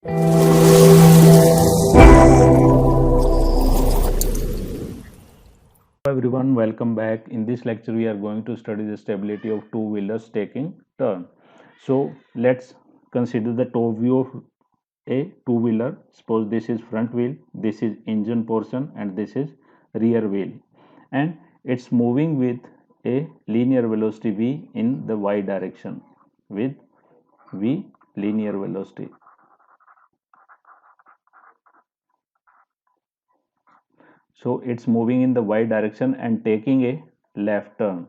Hello everyone, welcome back. In this lecture, we are going to study the stability of two-wheelers taking turn. So let's consider the top view of a two-wheeler. Suppose this is front wheel, this is engine portion, and this is rear wheel, and it's moving with a linear velocity v in the y direction with v linear velocity. So it's moving in the y direction and taking a left turn.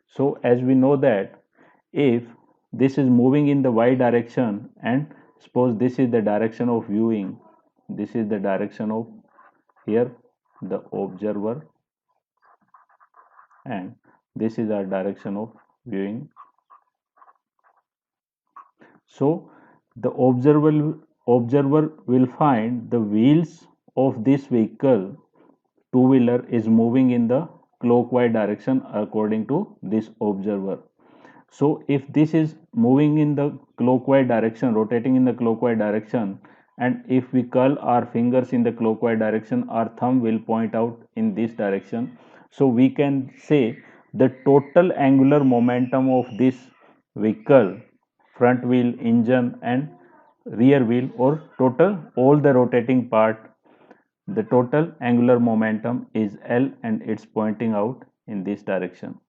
So as we know that if this is moving in the y direction and suppose this is the direction of viewing, this is the direction of here the observer, and this is our direction of viewing. So the observer will find the wheels of this vehicle two-wheeler is moving in the clockwise direction according to this observer. So if this is moving in the clockwise direction, rotating in the clockwise direction, and if we curl our fingers in the clockwise direction, our thumb will point out in this direction. So we can say the total angular momentum of this vehicle, front wheel, engine and rear wheel, or total all the rotating part, the total angular momentum is L and it's pointing out in this direction.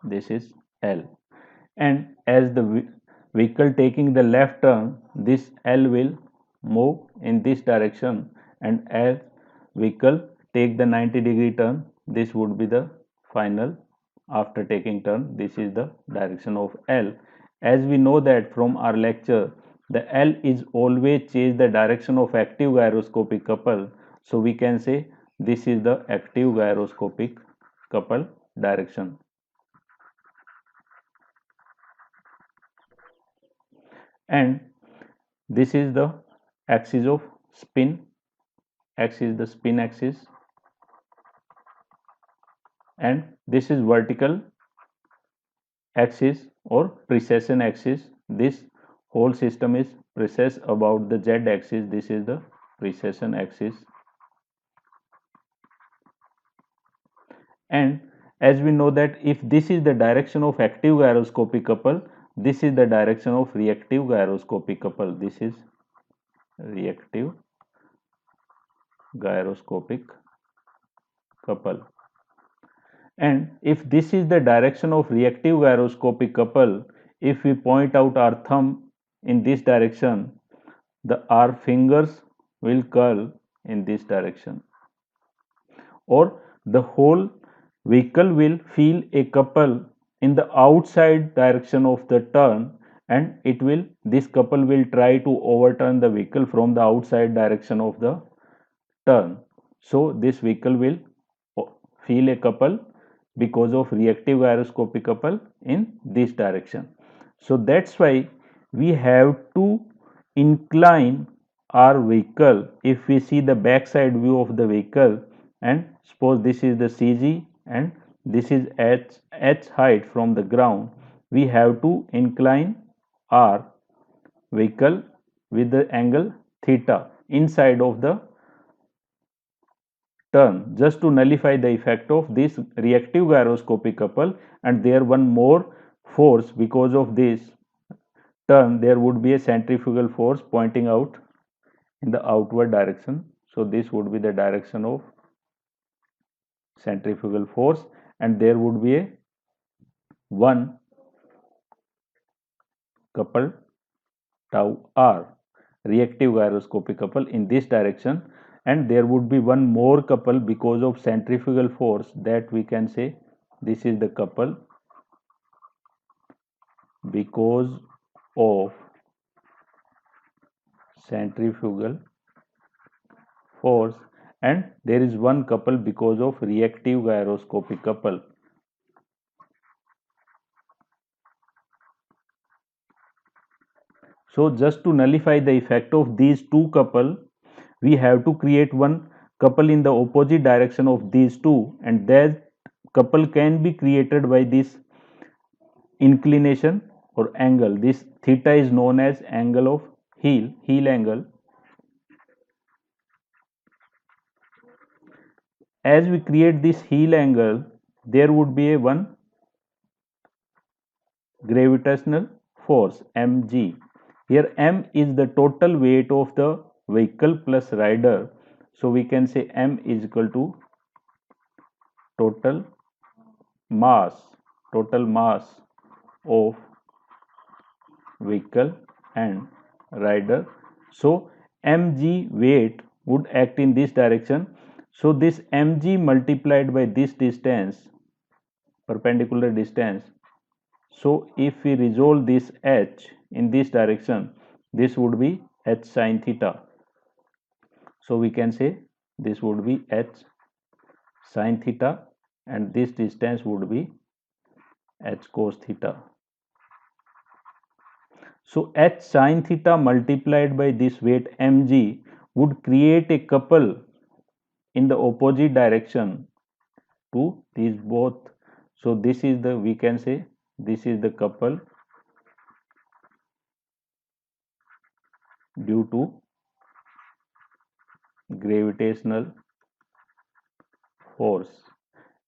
This is L, and as the vehicle taking the left turn, this L will move in this direction, and as vehicle take the 90-degree turn, this would be the final after taking turn. This is the direction of L. As we know that from our lecture, the L is always change the direction of active gyroscopic couple, so we can say this is the active gyroscopic couple direction. And this is the axis of spin, x is the spin axis, and this is vertical axis or precession axis. This whole system is precess about the z axis. This is the precession axis, and as we know that if this is the direction of active gyroscopic couple, this is the direction of reactive gyroscopic couple. This is reactive gyroscopic couple, and if this is the direction of reactive gyroscopic couple, if we point out our thumb in this direction, our fingers will curl in this direction, or the whole vehicle will feel a couple in the outside direction of the turn, and this couple will try to overturn the vehicle from the outside direction of the turn. So this vehicle will feel a couple because of reactive gyroscopic couple in this direction. So that's why we have to incline our vehicle. If we see the back side view of the vehicle, and suppose this is the CG and this is h height from the ground, we have to incline our vehicle with the angle theta inside of the turn, just to nullify the effect of this reactive gyroscopic couple, and there one more force. Because of this turn, there would be a centrifugal force pointing out in the outward direction. So this would be the direction of centrifugal force, and there would be a one couple tau r reactive gyroscopic couple in this direction, and there would be one more couple because of centrifugal force, that we can say this is the couple because of centrifugal force, and there is one couple because of reactive gyroscopic couple. So just to nullify the effect of these two couple, we have to create one couple in the opposite direction of these two, and that couple can be created by this inclination or angle. This theta is known as angle of heel angle. As we create this heel angle, there would be a one gravitational force mg. Here m is the total weight of the vehicle plus rider. So we can say m is equal to total mass total mass of vehicle and rider. So mg weight would act in this direction. So this mg multiplied by this distance, perpendicular distance. So if we resolve this h in this direction, this would be h sin theta. So we can say this would be h sin theta and this distance would be h cos theta. So h sin theta multiplied by this weight mg would create a couple in the opposite direction to these both. So this is the, we can say this is the couple due to gravitational force,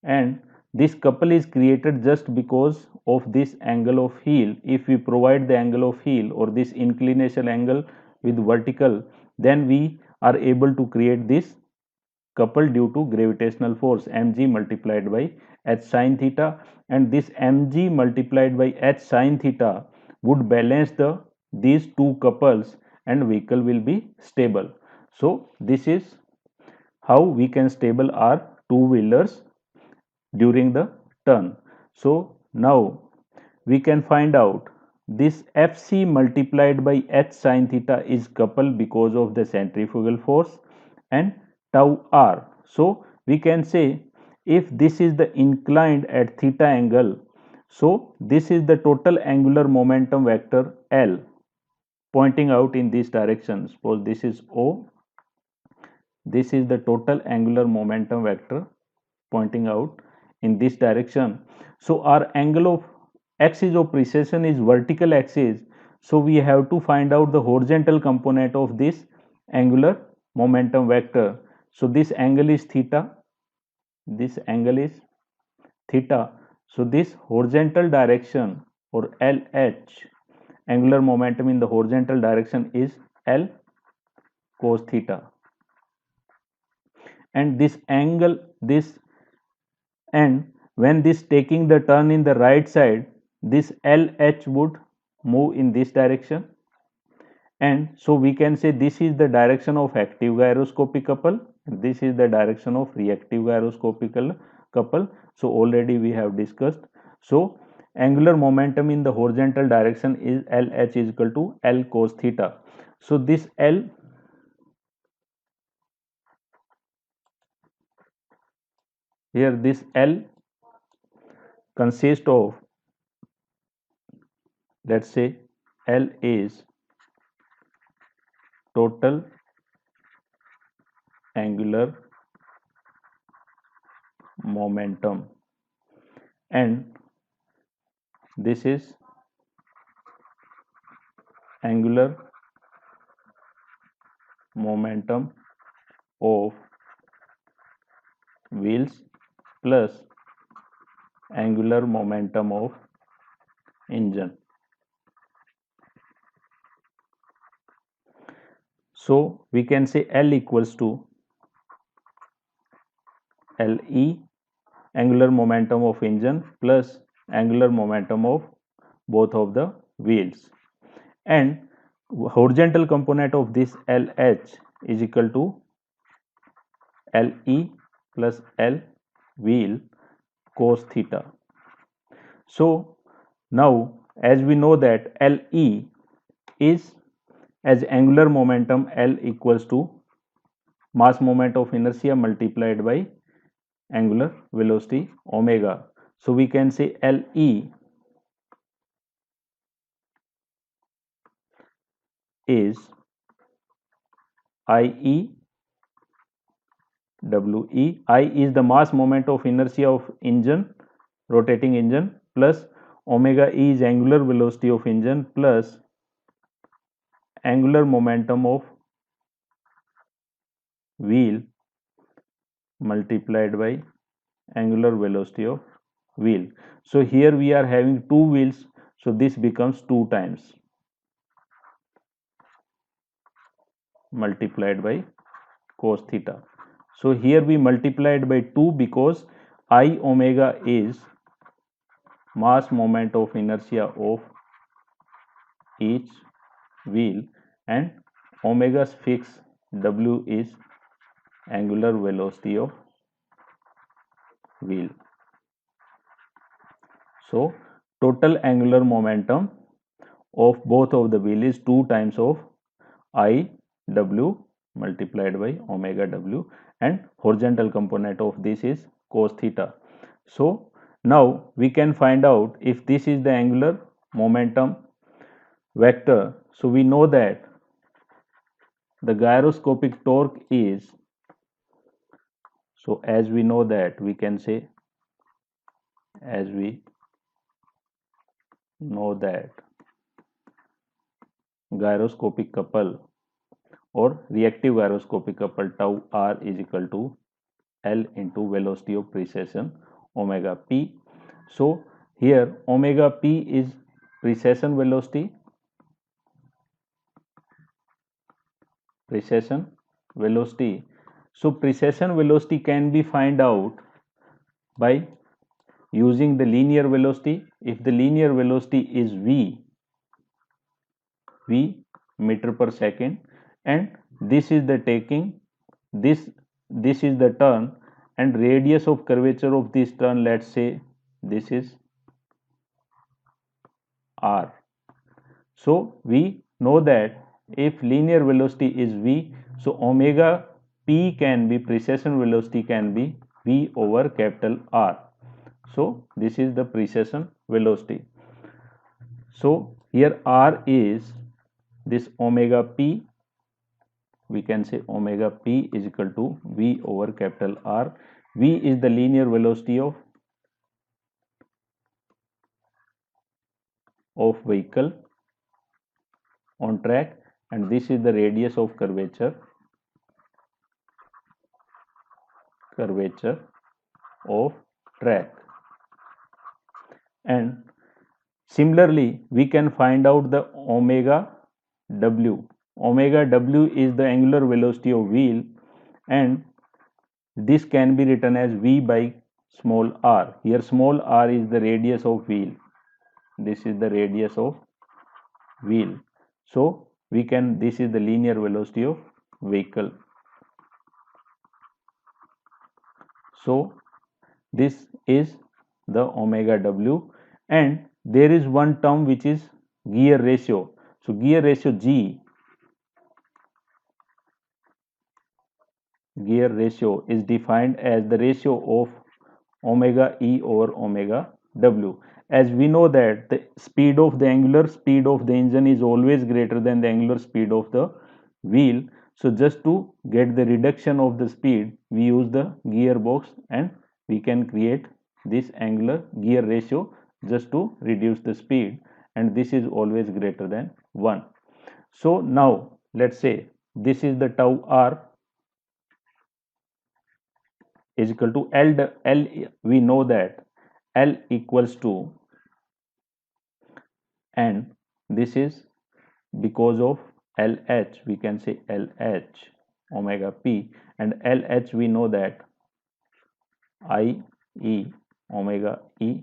and this couple is created just because of this angle of heel. If we provide the angle of heel or this inclination angle with vertical, then we are able to create this couple due to gravitational force mg multiplied by h sin theta, and this mg multiplied by h sin theta would balance these two couples and vehicle will be stable. So this is how we can stable our two wheelers during the turn. So now we can find out this Fc multiplied by h sin theta is coupled because of the centrifugal force and tau r. So we can say if this is the inclined at theta angle, so this is the total angular momentum vector L pointing out in this direction. Suppose this is O, this is the total angular momentum vector pointing out in this direction. So our angle of axis of precession is vertical axis. So we have to find out the horizontal component of this angular momentum vector. So this angle is theta. This angle is theta. So this horizontal direction or LH, angular momentum in the horizontal direction, is L cos theta. And this angle, this, and when this taking the turn in the right side, this LH would move in this direction, and so we can say this is the direction of active gyroscopic couple and this is the direction of reactive gyroscopic couple. So already we have discussed. So angular momentum in the horizontal direction is LH is equal to L cos theta. So this L, here this L consists of, let's say L is total angular momentum and this is angular momentum of wheels plus angular momentum of engine. So we can say L equals to LE, angular momentum of engine plus angular momentum of both of the wheels, and horizontal component of this LH is equal to LE plus L wheel cos theta. So now as we know that LE is as angular momentum, L equals to mass moment of inertia multiplied by angular velocity omega. So we can say LE is IE WE. I is the mass moment of inertia of engine, rotating engine, plus omega E is angular velocity of engine plus angular momentum of wheel multiplied by angular velocity of wheel. So here we are having two wheels, so this becomes 2 times multiplied by cos theta. So here we multiplied by 2 because I omega is mass moment of inertia of each wheel and omega's fixed W is angular velocity of wheel. So total angular momentum of both of the wheel is 2 times of I W multiplied by omega W, and horizontal component of this is cos theta. So now we can find out if this is the angular momentum vector. So we know that the gyroscopic torque is, so as we know that we can say, as we know that gyroscopic couple or reactive gyroscopic couple tau r is equal to L into velocity of precession omega p. So here omega p is precession velocity, So precession velocity can be find out by using the linear velocity. If the linear velocity is v meter per second, and this is the taking this is the turn, and radius of curvature of this turn, let's say this is r. So we know that if linear velocity is v, so omega p can be, precession velocity can be v over capital R. So this is the precession velocity. So here R is this omega p, we can say omega p is equal to v over capital R. V is the linear velocity of vehicle on track, and this is the radius of curvature of track. And similarly we can find out the omega w. Omega w is the angular velocity of wheel, and this can be written as v by small r. Here small r is the radius of wheel, this is the radius of wheel. So we can, this is the linear velocity of vehicle. So this is the omega w, and there is one term which is gear ratio. So gear ratio G, gear ratio is defined as the ratio of omega E over omega W. As we know that the speed of the angular speed of the engine is always greater than the angular speed of the wheel. So just to get the reduction of the speed, we use the gearbox, and we can create this angular gear ratio just to reduce the speed, and this is always greater than 1. So now let's say this is the tau r is equal to L. We know that L equals to, and this is because of LH, we can say LH omega p, and LH we know that I E omega E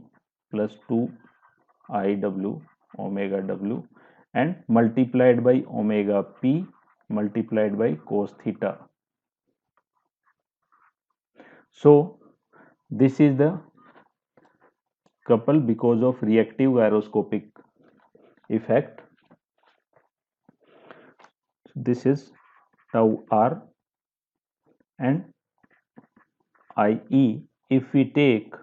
plus 2 IW omega W, and multiplied by omega p multiplied by cos theta. So this is the couple because of reactive gyroscopic effect. This is tau r and IE. If we take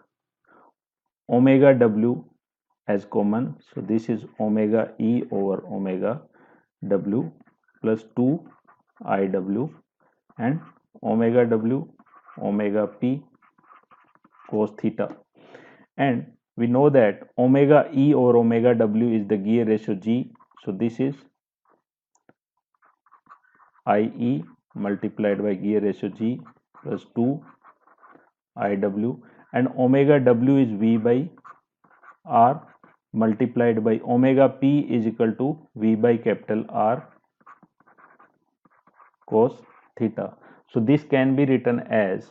omega W as common, so this is omega E over omega W plus 2 IW, and omega W omega p cos theta. And we know that omega E or omega W is the gear ratio G. So this is IE multiplied by gear ratio G plus 2 IW, and omega W is V by R multiplied by omega P is equal to V by capital R cos theta. So this can be written as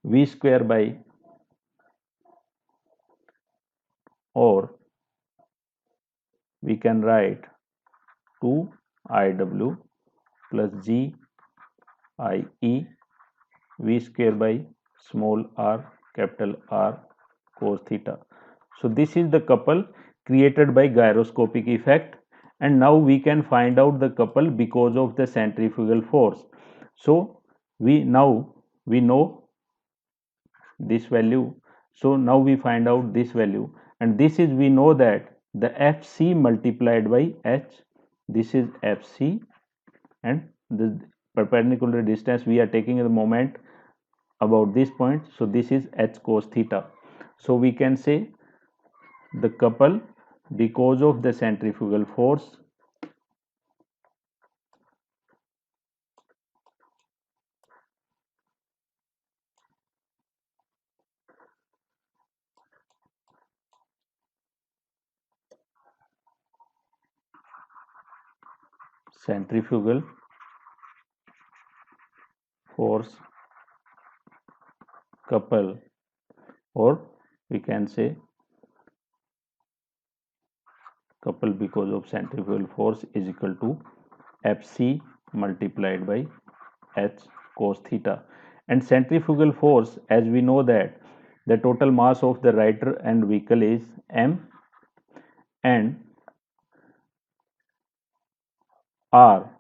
V square by, or we can write 2 IW plus G IE V square by small r capital R cos theta. So this is the couple created by gyroscopic effect, and now we can find out the couple because of the centrifugal force. So we know this value. So now we find out this value, and this is, we know that the Fc multiplied by H, this is Fc, and the perpendicular distance we are taking at the moment about this point, so this is H cos theta. So we can say the couple because of the centrifugal force centrifugal force couple, or we can say couple because of centrifugal force is equal to Fc multiplied by H cos theta. And centrifugal force, as we know that the total mass of the rider and vehicle is m, and r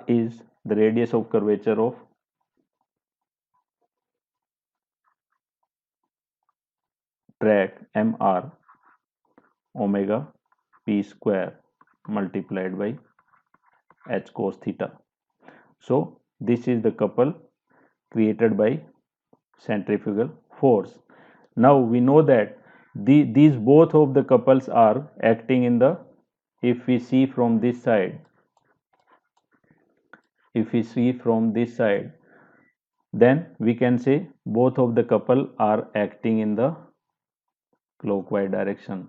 is the radius of curvature of track, mr, omega p square multiplied by H cos theta. So this is the couple created by centrifugal force. Now we know that these both of the couples are acting in the, if we see from this side, then we can say both of the couple are acting in the clockwise direction.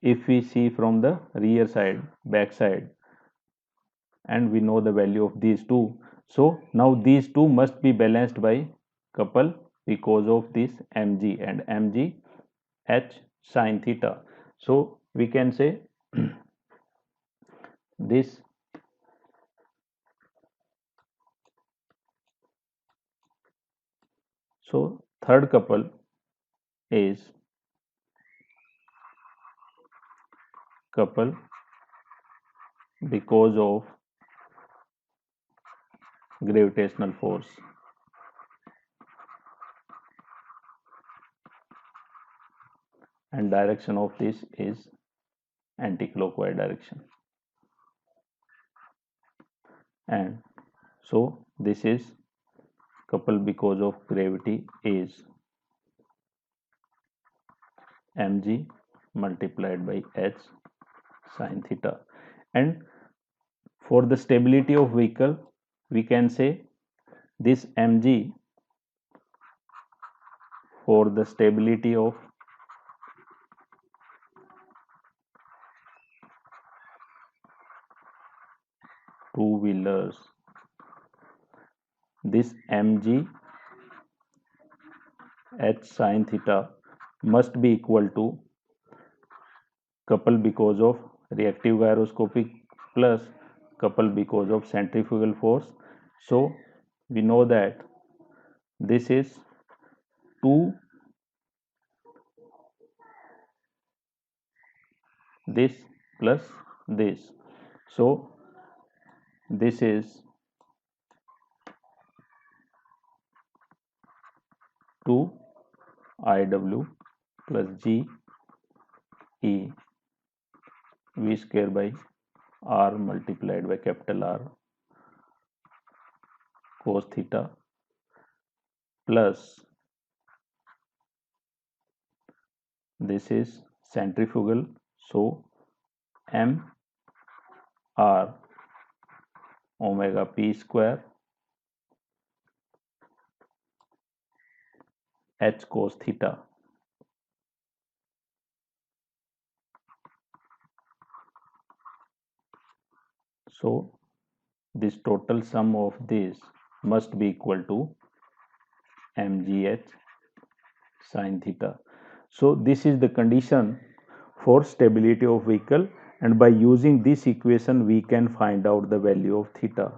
If we see from the rear side, back side, and we know the value of these two, so now these two must be balanced by couple because of this mg, and mg h sine theta. So we can say this, so third couple is couple because of gravitational force, and direction of this is anti-clockwise direction. And so this is couple because of gravity is mg multiplied by h sine theta. And for the stability of vehicle, we can say this mg for the stability of two-wheelers, this mg h sine theta must be equal to couple because of reactive gyroscopic plus couple because of centrifugal force. So we know that this is 2 this plus this, so this is 2 IW plus G E V square by R multiplied by capital R cos theta plus this is centrifugal, so m r omega p square h cos theta. So this total sum of this must be equal to mgh sin theta. So this is the condition for stability of vehicle, and by using this equation we can find out the value of theta.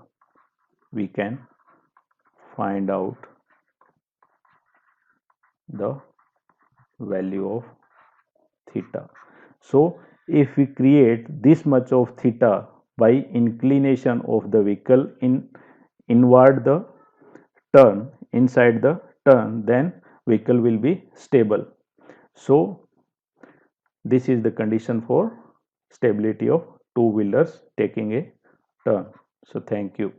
We can find out the value of theta. So if we create this much of theta by inclination of the vehicle in inward the turn, inside the turn, then vehicle will be stable. So this is the condition for stability of two wheelers taking a turn. So thank you.